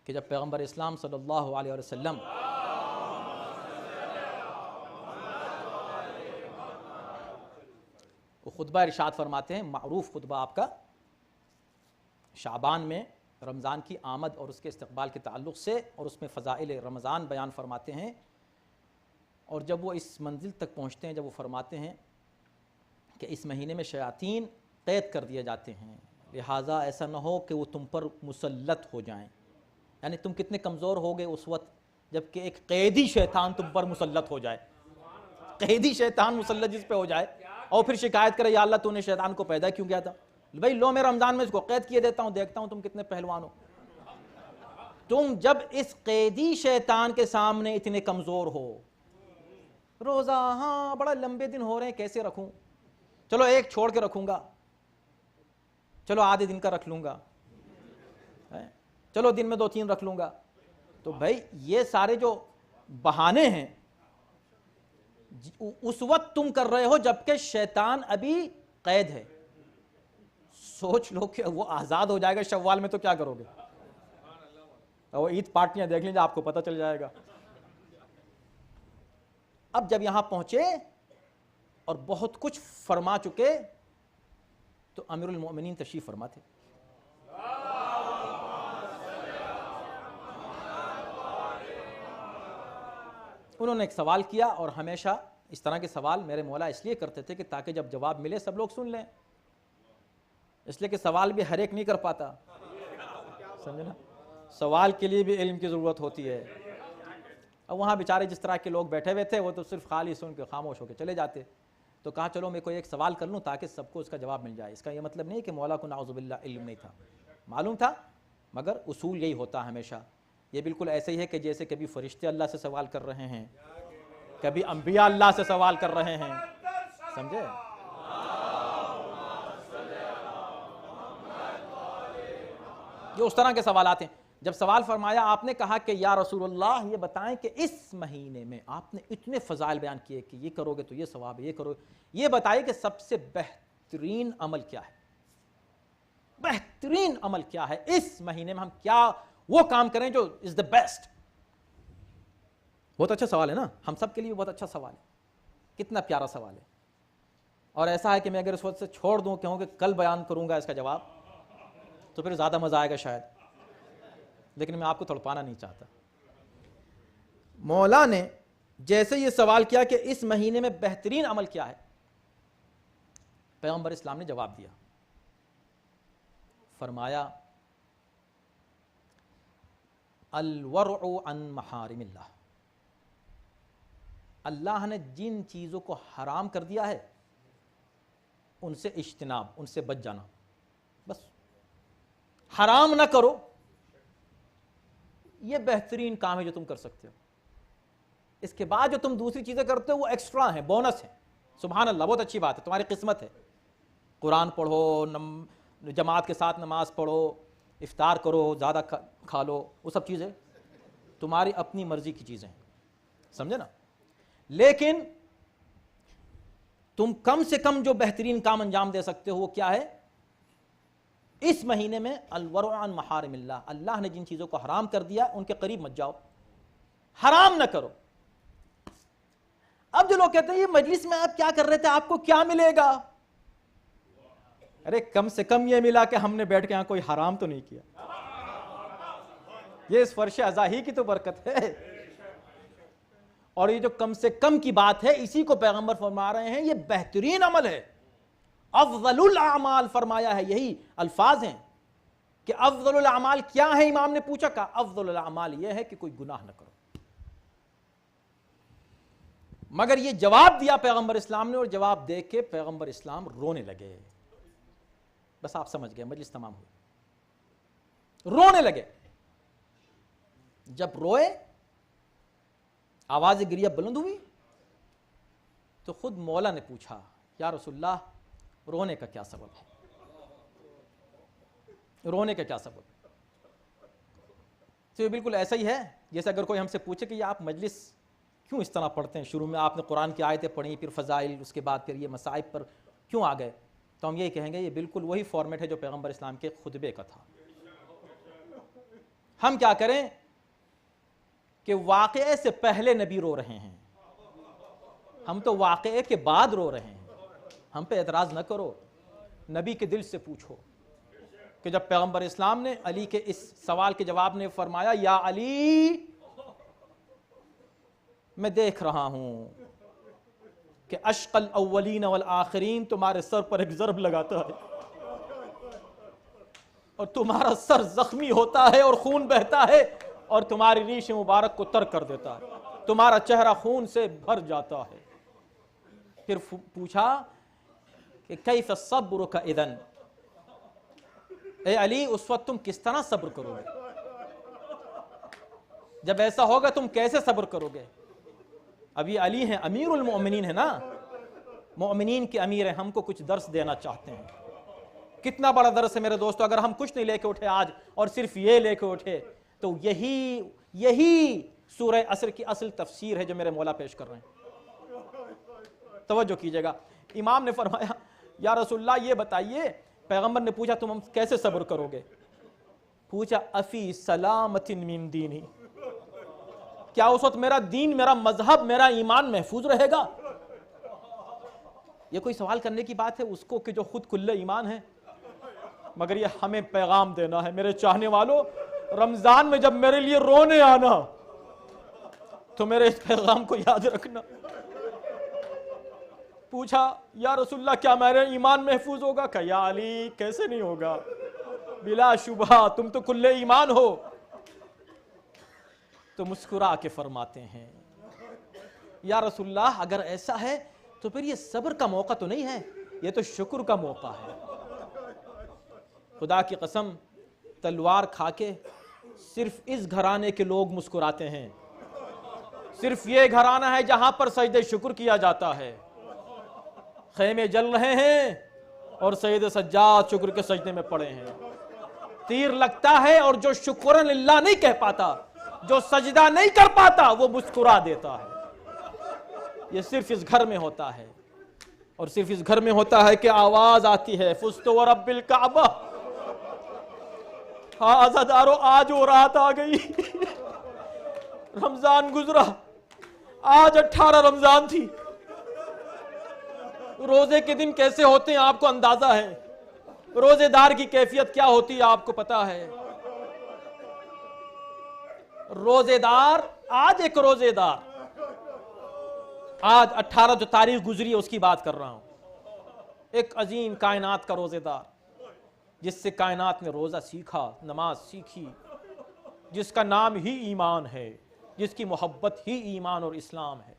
کہ جب پیغمبر اسلام صلی اللہ علیہ وسلم وہ خطبہ ارشاد فرماتے ہیں، معروف خطبہ آپ کا شعبان میں رمضان کی آمد اور اس کے استقبال کے تعلق سے، اور اس میں فضائل رمضان بیان فرماتے ہیں. اور جب وہ اس منزل تک پہنچتے ہیں، جب وہ فرماتے ہیں کہ اس مہینے میں شیاطین قید کر دیے جاتے ہیں، لہٰذا ایسا نہ ہو کہ وہ تم پر مسلط ہو جائیں. یعنی تم کتنے کمزور ہو گئے اس وقت جب کہ ایک قیدی شیطان تم پر مسلط ہو جائے. قیدی شیطان مسلط جس پہ ہو جائے اور پھر شکایت کرے یا اللہ تو نے شیطان کو پیدا کیوں کیا تھا. بھائی لو میں رمضان میں اس کو قید کیے دیتا ہوں، دیکھتا ہوں تم کتنے پہلوان ہو. تم جب اس قیدی شیطان کے سامنے اتنے کمزور ہو، روزہ ہاں بڑا لمبے دن ہو رہے ہیں کیسے رکھوں، چلو ایک چھوڑ کے رکھوں گا، چلو آدھے دن کا رکھ لوں گا، چلو دن میں 2-3 رکھ لوں گا. تو بھائی یہ سارے جو بہانے ہیں اس وقت تم کر رہے ہو جبکہ شیطان ابھی قید ہے. سوچ لو کہ وہ آزاد ہو جائے گا شوال میں تو کیا کرو گے. وہ عید پارٹیاں دیکھ لیجیے، آپ کو پتہ چل جائے گا. اب جب یہاں پہنچے اور بہت کچھ فرما چکے تو امیر المؤمنین تشریف فرما تھے. انہوں نے ایک سوال کیا، اور ہمیشہ اس طرح کے سوال میرے مولا اس لیے کرتے تھے کہ تاکہ جب جواب ملے سب لوگ سن لیں. اس لیے کہ سوال بھی ہر ایک نہیں کر پاتا، سمجھے نا، سوال کے لیے بھی علم کی ضرورت ہوتی ہے. اب وہاں بیچارے جس طرح کے لوگ بیٹھے ہوئے تھے وہ تو صرف خالی سن کے خاموش ہو کے چلے جاتے. تو کہا چلو میں کوئی ایک سوال کر لوں تاکہ سب کو اس کا جواب مل جائے. اس کا یہ مطلب نہیں کہ مولا کو نعوذ باللہ علم نہیں تھا، معلوم تھا، مگر اصول یہی ہوتا ہے ہمیشہ. یہ بالکل ایسے ہی ہے کہ جیسے کبھی فرشتے اللہ سے سوال کر رہے ہیں، کبھی انبیاء اللہ سے سوال کر رہے ہیں، سمجھے. یہ اس طرح کے سوالات ہیں. جب سوال فرمایا آپ نے کہا کہ یا رسول اللہ یہ بتائیں کہ اس مہینے میں آپ نے اتنے فضائل بیان کیے کہ یہ کرو گے تو یہ ثواب ہے، یہ کرو، یہ بتائیے کہ سب سے بہترین عمل کیا ہے، بہترین عمل کیا ہے اس مہینے میں، ہم کیا وہ کام کریں جو از دا بیسٹ. بہت اچھا سوال ہے نا، ہم سب کے لیے بہت اچھا سوال ہے، کتنا پیارا سوال ہے. اور ایسا ہے کہ میں اگر اس وقت سے چھوڑ دوں کہوں کہ کل بیان کروں گا اس کا جواب تو پھر زیادہ مزہ آئے گا شاید، لیکن میں آپ کو تڑپانا نہیں چاہتا. مولا نے جیسے یہ سوال کیا کہ اس مہینے میں بہترین عمل کیا ہے، پیغمبر اسلام نے جواب دیا فرمایا الورع عن محارم اللہ، اللہ نے جن چیزوں کو حرام کر دیا ہے ان سے اجتناب، ان سے بچ جانا، بس حرام نہ کرو، یہ بہترین کام ہے جو تم کر سکتے ہو۔ اس کے بعد جو تم دوسری چیزیں کرتے ہو وہ ایکسٹرا ہیں، بونس ہیں، سبحان اللہ، بہت اچھی بات ہے، تمہاری قسمت ہے، قرآن پڑھو، جماعت کے ساتھ نماز پڑھو، افطار کرو، زیادہ کھا لو، وہ سب چیزیں تمہاری اپنی مرضی کی چیزیں ہیں، سمجھے نا؟ لیکن تم کم سے کم جو بہترین کام انجام دے سکتے ہو وہ کیا ہے؟ اس مہینے میں الورع عن محارم اللہ، اللہ نے جن چیزوں کو حرام کر دیا ان کے قریب مت جاؤ، حرام نہ کرو۔ اب جو لوگ کہتے ہیں یہ مجلس میں آپ کیا کر رہے تھے، آپ کو کیا ملے گا؟ ارے کم سے کم یہ ملا کہ ہم نے بیٹھ کے یہاں کوئی حرام تو نہیں کیا، یہ اس فرش ازاہی کی تو برکت ہے۔ اور یہ جو کم سے کم کی بات ہے اسی کو پیغمبر فرما رہے ہیں یہ بہترین عمل ہے، افضل الاعمال فرمایا ہے، یہی الفاظ ہیں کہ افضل الاعمال کیا ہے؟ امام نے پوچھا، کہا افضل الاعمال یہ ہے کہ کوئی گناہ نہ کرو۔ مگر یہ جواب دیا پیغمبر اسلام نے، اور جواب دے کے پیغمبر اسلام رونے لگے، بس آپ سمجھ گئے، مجلس تمام ہوئی، رونے لگے۔ جب روئے، آواز گریہ بلند ہوئی، تو خود مولا نے پوچھا یا رسول اللہ رونے کا کیا سبب ہے؟ رونے کا کیا سبب؟ تو یہ بالکل ایسا ہی ہے جیسے اگر کوئی ہم سے پوچھے کہ یہ آپ مجلس کیوں اس طرح پڑھتے ہیں، شروع میں آپ نے قرآن کی آیتیں پڑھی، پھر فضائل، اس کے بعد پھر یہ مصائب پر کیوں آ گئے؟ تو ہم یہی کہیں گے یہ بالکل وہی فارمیٹ ہے جو پیغمبر اسلام کے خطبے کا تھا۔ ہم کیا کریں کہ واقعے سے پہلے نبی رو رہے ہیں، ہم تو واقعے کے بعد رو رہے ہیں، ہم پہ اعتراض نہ کرو، نبی کے دل سے پوچھو کہ جب پیغمبر اسلام نے علی کے اس سوال کے جواب میں فرمایا یا علی میں دیکھ رہا ہوں کہ اشقى الاولین والآخرین تمہارے سر پر ایک ضرب لگاتا ہے اور تمہارا سر زخمی ہوتا ہے اور خون بہتا ہے اور تمہاری ریش مبارک کو تر کر دیتا ہے، تمہارا چہرہ خون سے بھر جاتا ہے۔ پھر پوچھا کہ کیف صبرک اذن، اے علی اس وقت تم کس طرح صبر کرو گے؟ جب ایسا ہوگا تم کیسے صبر کرو گے؟ اب یہ علی ہیں، امیر المؤمنین ہے نا، مؤمنین کے امیر ہیں، ہم کو کچھ درس دینا چاہتے ہیں۔ کتنا بڑا درس ہے میرے دوستو، اگر ہم کچھ نہیں لے کے اٹھے آج اور صرف یہ لے کے اٹھے تو یہی سورہ عصر کی اصل تفسیر ہے جو میرے مولا پیش کر رہے ہیں۔ توجہ کیجئے گا، امام نے فرمایا یا رسول اللہ یہ بتائیے، پیغمبر نے پوچھا تم کیسے صبر کرو گے؟ پوچھا افی سلامت من دینی، کیا اس وقت میرا دین، میرا مذہب، میرا ایمان محفوظ رہے گا؟ یہ کوئی سوال کرنے کی بات ہے اس کو کہ جو خود کل ایمان ہے؟ مگر یہ ہمیں پیغام دینا ہے، میرے چاہنے والوں، رمضان میں جب میرے لیے رونے آنا تو میرے اس پیغام کو یاد رکھنا۔ پوچھا یا رسول اللہ کیا میرا ایمان محفوظ ہوگا؟ کہ یا علی کیسے نہیں ہوگا، بلا شبہ تم تو کل ایمان ہو۔ تو مسکرا کے فرماتے ہیں یا رسول اللہ اگر ایسا ہے تو پھر یہ صبر کا موقع تو نہیں ہے، یہ تو شکر کا موقع ہے۔ خدا کی قسم تلوار کھا کے صرف اس گھرانے کے لوگ مسکراتے ہیں، صرف یہ گھرانہ ہے جہاں پر سجدہ شکر کیا جاتا ہے، خیمے جل رہے ہیں اور سید سجاد شکر کے سجدے میں پڑے ہیں، تیر لگتا ہے اور جو شکرن للہ نہیں کہہ پاتا، جو سجدہ نہیں کر پاتا وہ مسکرا دیتا ہے۔ یہ صرف اس گھر میں ہوتا ہے، اور صرف اس گھر میں ہوتا ہے کہ آواز آتی ہے فزت ورب الکعبہ، ہاں عزادارو آج وہ رات آ گئی، رمضان گزرا، آج 18 رمضان تھی۔ روزے کے دن کیسے ہوتے ہیں آپ کو اندازہ ہے، روزے دار کی کیفیت کیا ہوتی ہے آپ کو پتا ہے۔ روزے دار، آج ایک روزے دار، آج 18 جو تاریخ گزری ہے اس کی بات کر رہا ہوں، ایک عظیم کائنات کا روزے دار جس سے کائنات نے روزہ سیکھا، نماز سیکھی، جس کا نام ہی ایمان ہے، جس کی محبت ہی ایمان اور اسلام ہے،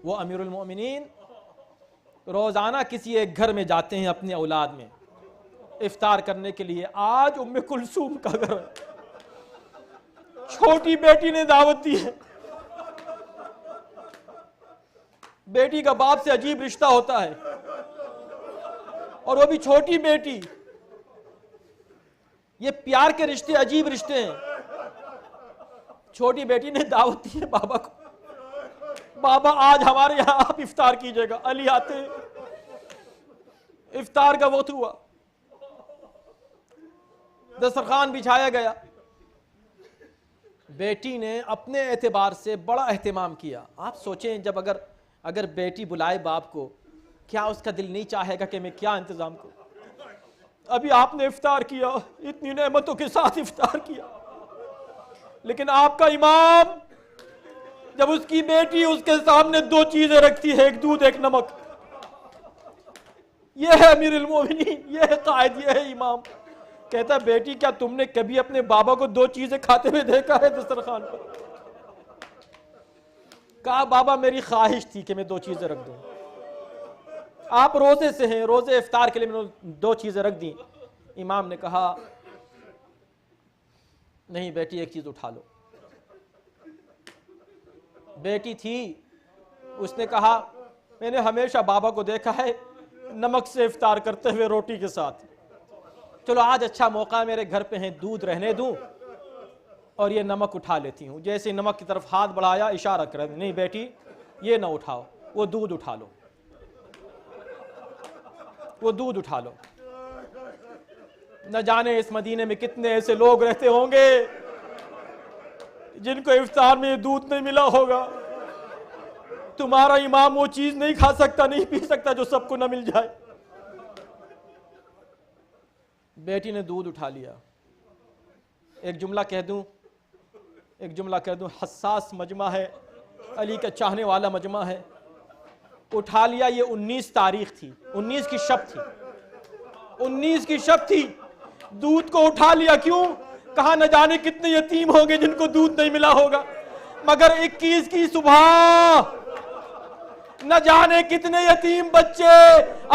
وہ امیر المؤمنین روزانہ کسی ایک گھر میں جاتے ہیں اپنے اولاد میں افطار کرنے کے لیے۔ آج ام کلثوم کا گھر ہے، چھوٹی بیٹی نے دعوت دی ہے۔ بیٹی کا باپ سے عجیب رشتہ ہوتا ہے، اور وہ بھی چھوٹی بیٹی۔ یہ پیار کے رشتے عجیب رشتے ہیں۔ چھوٹی بیٹی نے دعوت دی ہے بابا کو، بابا آج ہمارے یہاں آپ افطار کیجئے گا۔ علی آتے ہیں، افطار کا وقت ہوا، دسترخوان بچھایا گیا۔ بیٹی نے اپنے اعتبار سے بڑا اہتمام کیا۔ آپ سوچیں جب اگر بیٹی بلائے باپ کو، کیا اس کا دل نہیں چاہے گا کہ میں کیا انتظام کروں؟ ابھی آپ نے افطار کیا، اتنی نعمتوں کے ساتھ افطار کیا، لیکن آپ کا امام جب اس کی بیٹی اس کے سامنے دو چیزیں رکھتی ہے، ایک دودھ ایک نمک، یہ ہے امیر المومنین، یہ ہے قائد، یہ ہے امام۔ کہتا ہے بیٹی کیا تم نے کبھی اپنے بابا کو دو چیزیں کھاتے ہوئے دیکھا ہے دسترخوان پر؟ کہا بابا میری خواہش تھی کہ میں دو چیزیں رکھ دوں، آپ روزے سے ہیں، روزے افطار کے لیے میں نے دو چیزیں رکھ دیں۔ امام نے کہا نہیں بیٹی ایک چیز اٹھا لو۔ بیٹی تھی، اس نے کہا میں نے ہمیشہ بابا کو دیکھا ہے نمک سے افطار کرتے ہوئے روٹی کے ساتھ، چلو آج اچھا موقع میرے گھر پہ ہیں، دودھ رہنے دوں اور یہ نمک اٹھا لیتی ہوں۔ جیسے نمک کی طرف ہاتھ بڑھایا، اشارہ کر نہیں بیٹی یہ نہ اٹھاؤ، وہ دودھ اٹھا لو، وہ دودھ اٹھا لو۔ نہ جانے اس مدینے میں کتنے ایسے لوگ رہتے ہوں گے جن کو افطار میں یہ دودھ نہیں ملا ہوگا۔ تمہارا امام وہ چیز نہیں کھا سکتا، نہیں پی سکتا جو سب کو نہ مل جائے۔ بیٹی نے دودھ اٹھا لیا۔ ایک جملہ کہہ دوں، حساس مجمع ہے، علی کا چاہنے والا مجمع ہے۔ اٹھا لیا، یہ 19 تاریخ تھی، 19 کی شب تھی، 19 کی شب تھی، دودھ کو اٹھا لیا۔ کیوں؟ کہا نہ جانے کتنے یتیم ہوں گے جن کو دودھ نہیں ملا ہوگا، مگر 21 کی صبح نہ جانے کتنے یتیم بچے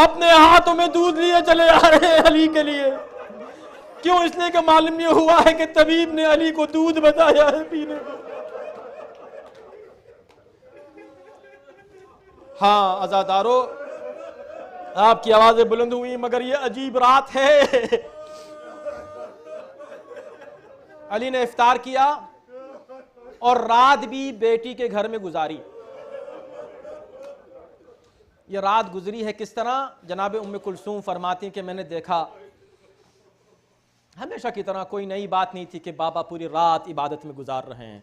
اپنے ہاتھوں میں دودھ لیے چلے آ رہے ہیں علی کے لیے۔ کیوں؟ اس لیے کہ معلوم یہ ہوا ہے کہ طبیب نے علی کو دودھ بتایا ہے پینے کو۔ ہاں عزادارو، آپ کی آوازیں بلند ہوئی، مگر یہ عجیب رات ہے۔ علی نے افطار کیا اور رات بھی بیٹی کے گھر میں گزاری۔ یہ رات گزری ہے کس طرح؟ جناب ام کلثوم فرماتی ہیں کہ میں نے دیکھا ہمیشہ کی طرح کوئی نئی بات نہیں تھی کہ بابا پوری رات عبادت میں گزار رہے ہیں،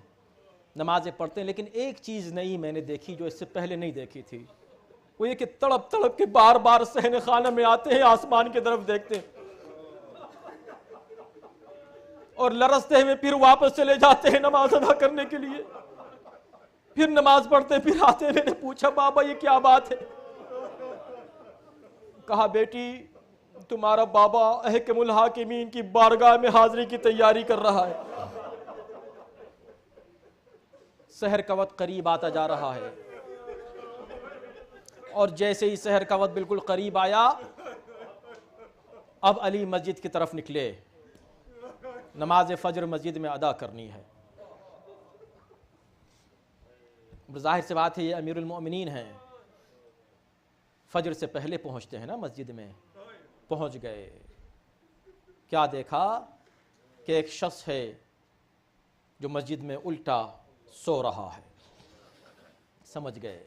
نمازیں پڑھتے ہیں، لیکن ایک چیز نئی میں نے دیکھی جو اس سے پہلے نہیں دیکھی تھی، وہ یہ کہ تڑپ تڑپ کے بار بار صحن خانہ میں آتے ہیں، آسمان کی طرف دیکھتے ہیں اور لرزتے ہوئے پھر واپس چلے جاتے ہیں نماز ادا کرنے کے لیے، پھر نماز پڑھتے پھر آتے ہیں۔ میں نے پوچھا بابا یہ کیا بات ہے؟ کہا بیٹی تمہارا بابا احکم الحاکمین کی بارگاہ میں حاضری کی تیاری کر رہا ہے، سحر کا وقت قریب آتا جا رہا ہے، اور جیسے ہی سحر کا وقت بالکل قریب آیا، اب علی مسجد کی طرف نکلے، نماز فجر مسجد میں ادا کرنی ہے۔ ظاہر سے بات ہے یہ امیر المؤمنین ہیں، فجر سے پہلے پہنچتے ہیں نا مسجد میں۔ پہنچ گئے، کیا دیکھا کہ ایک شخص ہے جو مسجد میں الٹا سو رہا ہے۔ سمجھ گئے،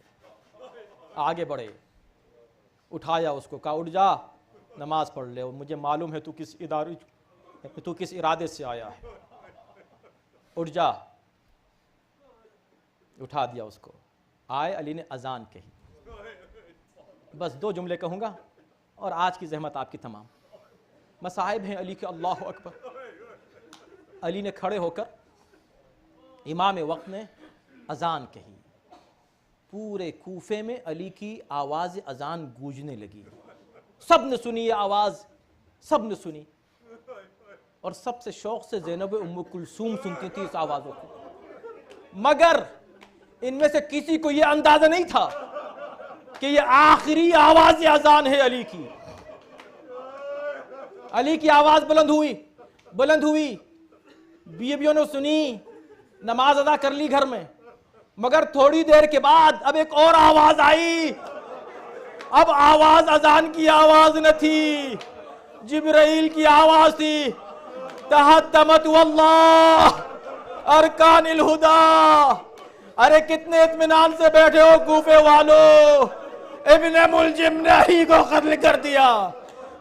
آگے بڑھے، اٹھایا اس کو، کہا اٹھ جا نماز پڑھ لے، اور مجھے معلوم ہے تو کس ارادے سے آیا ہے، اٹھ جا۔ اٹھا دیا اس کو، آئے علی نے اذان کہی، بس 2 جملے کہوں گا اور آج کی زحمت آپ کی تمام۔ مصائب ہیں علی کے، اللہ اکبر۔ علی نے کھڑے ہو کر، امام وقت نے اذان کہی، پورے کوفے میں علی کی آواز اذان گونجنے لگی، سب نے سنی یہ آواز سب نے سنی، اور سب سے شوق سے زینب ام کلثوم سنتی تھی اس آوازوں کو، مگر ان میں سے کسی کو یہ اندازہ نہیں تھا کہ یہ آخری آواز اذان ہے علی کی۔ علی کی آواز بلند ہوئی، بیویوں نے سنی، نماز ادا کر لی گھر میں، مگر تھوڑی دیر کے بعد اب ایک اور آواز آئی۔ اب آواز اذان کی آواز نہ تھی، جبرائیل کی آواز تھی، تحتمت واللہ ارکان الہدا۔ ارے کتنے اطمینان سے بیٹھے ہو کوفے والو، ابن ملجم نے ہی کو قتل کر دیا،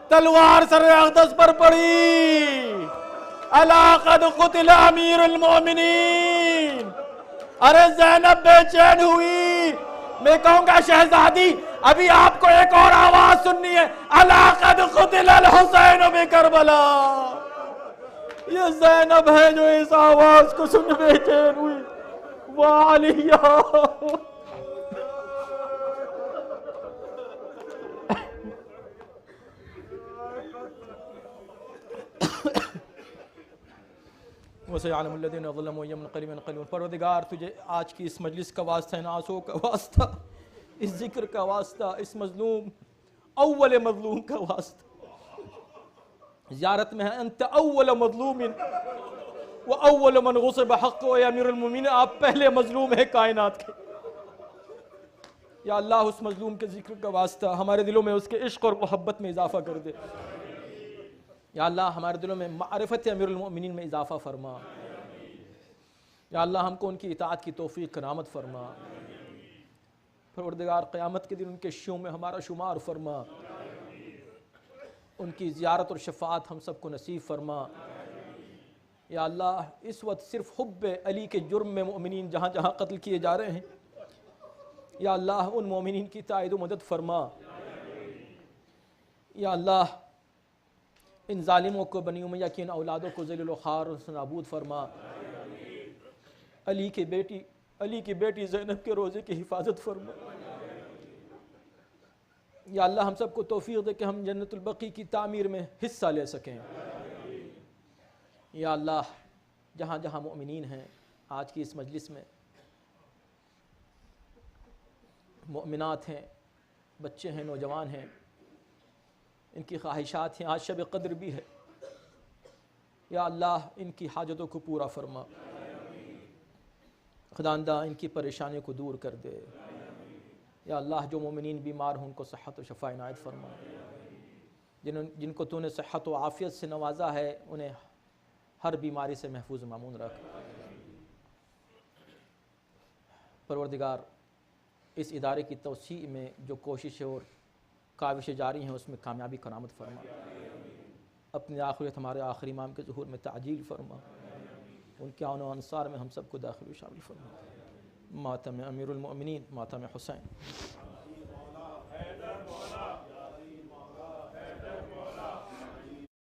تلوار سر اقدس پر پڑی، الا قد قتل امیر المؤمنین۔ ارے زینب بے چین ہوئی، میں کہوں گا شہزادی ابھی آپ کو ایک اور آواز سننی ہے، الا قد قتل الحسین بکربلا۔ یہ زینب ہے جو اس آواز کو سن بے چین ہوئی، وعلیہ۔ وَسَيَعْلَمُ الَّذِينَ ظَلَمُوا أَيَّ مُنْقَلِبٍ يَنقَلِبُونَ۔ پروردگار تجھے آج کی اس مجلس کا واسطہ، ان آنسوں کا واسطہ، اس ذکر کا واسطہ، اس مظلوم اول مظلوم کا واسطہ۔ زیارت میں ہے انت اول مظلوم وَأَوَّلُ مَنْ غُصِبَ حَقُّهُ، یا امیر المومنین آپ پہلے مظلوم ہیں کائنات کے۔ یا اللہ اس مظلوم کے ذکر کا واسطہ ہمارے دلوں میں اس کے عشق اور محبت میں اضافہ کر دے۔ یا اللہ ہمارے دلوں میں معرفت امیر المؤمنین میں اضافہ فرما۔ یا اللہ ہم کو ان کی اطاعت کی توفیق کرامت فرما۔ پروردگار قیامت کے دن ان کے شیوں میں ہمارا شمار فرما، ان کی زیارت اور شفاعت ہم سب کو نصیب فرما۔ یا اللہ اس وقت صرف حب علی کے جرم میں مومنین جہاں جہاں قتل کیے جا رہے ہیں، یا اللہ ان مومنین کی تائید و مدد فرما۔ یا اللہ ان ظالموں کو، بنی امیہ کی ان اولادوں کو ذلیل و خوار سے نابود فرما۔ علی کی بیٹی زینب کے روزے کی حفاظت فرما۔ یا اللہ ہم سب کو توفیق دے کہ ہم جنت البقیع کی تعمیر میں حصہ لے سکیں۔ یا اللہ جہاں جہاں مؤمنین ہیں آج کی اس مجلس میں، مؤمنات ہیں، بچے ہیں، نوجوان ہیں، ان کی خواہشات ہیں، آج شب قدر بھی ہے، یا اللہ ان کی حاجتوں کو پورا فرما، خداوندہ ان کی پریشانیوں کو دور کر دے۔ یا اللہ جو مومنین بیمار ہوں ان کو صحت و شفا عنایت فرما، جن کو تو نے صحت و عافیت سے نوازا ہے انہیں ہر بیماری سے محفوظ و مامون رکھ۔ پروردگار اس ادارے کی توسیع میں جو کوششیں اور کاوشیں جاری ہیں اس میں کامیابی کرامت فرما، اپنی آخریت ہمارے آخری امام کے ظہور میں تعجیل فرما، ان کے عون و انصار میں ہم سب کو داخل و شامل فرما۔ ماتم امیر المؤمنین، ماتم حسین۔